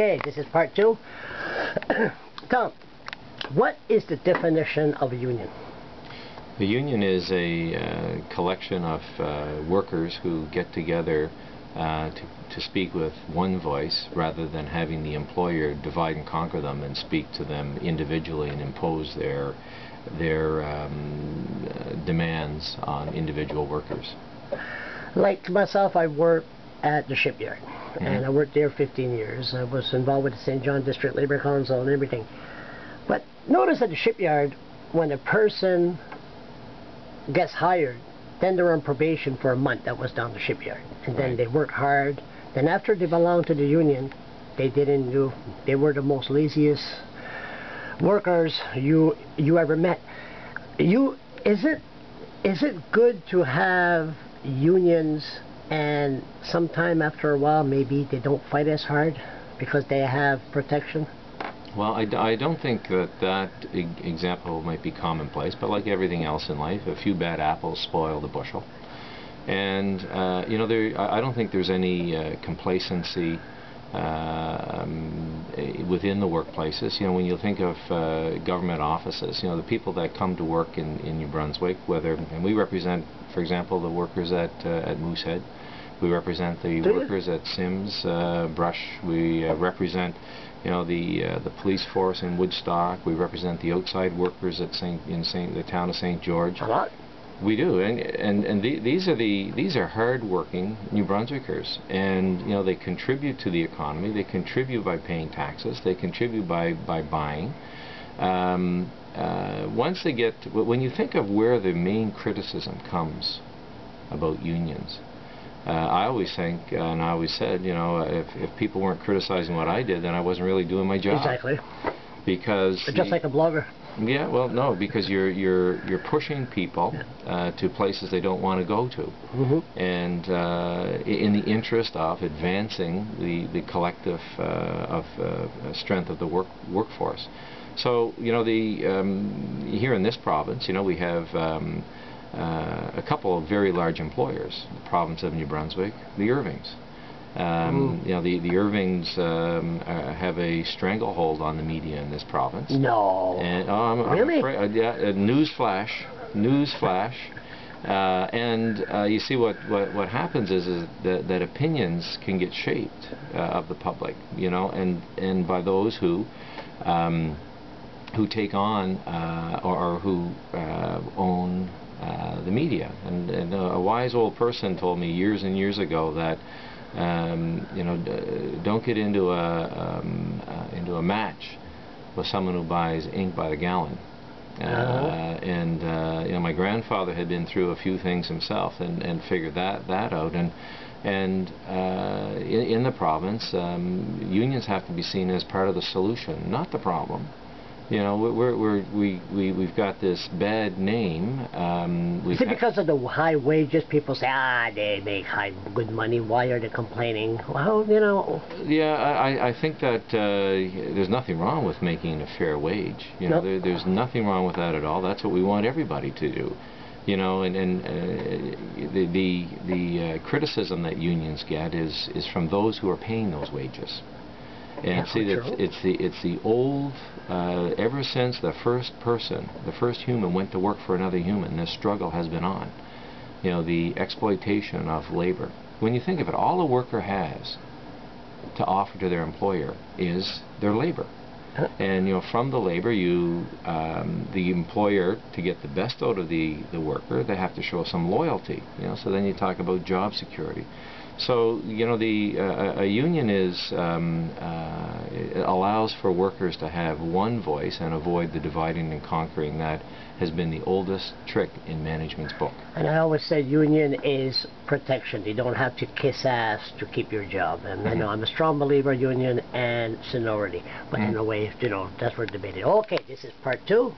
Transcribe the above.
Okay, this is part 2. Tom, what is the definition of a union? The union is a collection of workers who get together to speak with one voice rather than having the employer divide and conquer them and speak to them individually and impose their demands on individual workers. Like myself, I work at the shipyard, and I worked there 15 years. I was involved with the St. John District Labor Council and everything. But notice at the shipyard, when a person gets hired, then they're on probation for a month. That was down the shipyard, and then they work hard. Then after they belonged to the union, they were the most laziest workers you ever met. Is it good to have unions, and sometime after a while maybe they don't fight as hard because they have protection? Well, I don't think that example might be commonplace, but like everything else in life, a few bad apples spoil the bushel. And I don't think there's any complacency within the workplaces. When you think of government offices, the people that come to work in New Brunswick, and we represent, for example, the workers at Moosehead, we represent the workers at Sims, Brush, we represent the police force in Woodstock, we represent the outside workers at the town of St. George. A lot. We do, and these are hard-working New Brunswickers, and they contribute to the economy. They contribute by paying taxes. They contribute by buying. Once they get, when you think of where the main criticism comes about unions, I always think, and I always said, if people weren't criticizing what I did, then I wasn't really doing my job. Exactly. Because just like a blogger. Yeah, well, no, because you're pushing people to places they don't want to go to, and in the interest of advancing the collective strength of the workforce. So here in this province, we have a couple of very large employers. The province of New Brunswick, the Irvings. The Irvings have a stranglehold on the media in this province. No. And, really? I'm afraid, newsflash. And you see what happens is that opinions can get shaped of the public, and by those who take on or who own the media. And a wise old person told me years and years ago that don't get into a match with someone who buys ink by the gallon. My grandfather had been through a few things himself and figured that out. And in the province, unions have to be seen as part of the solution, not the problem. We've got this bad name. Is it because of the high wages? People say, they make good money. Why are they complaining? Well, Yeah, I think that there's nothing wrong with making a fair wage. Nope. There's nothing wrong with that at all. That's what we want everybody to do. The criticism that unions get is from those who are paying those wages. And see, it's the old, ever since the first human went to work for another human, this struggle has been on. The exploitation of labor. When you think of it, all a worker has to offer to their employer is their labor. And from the labor, the employer, to get the best out of the worker, they have to show some loyalty. So then you talk about job security. So a union it allows for workers to have one voice and avoid the dividing and conquering that has been the oldest trick in management's book. And I always said union is protection. You don't have to kiss ass to keep your job. And I know I'm a strong believer in union and seniority, but in a way, that's where debated. Okay, this is part 2.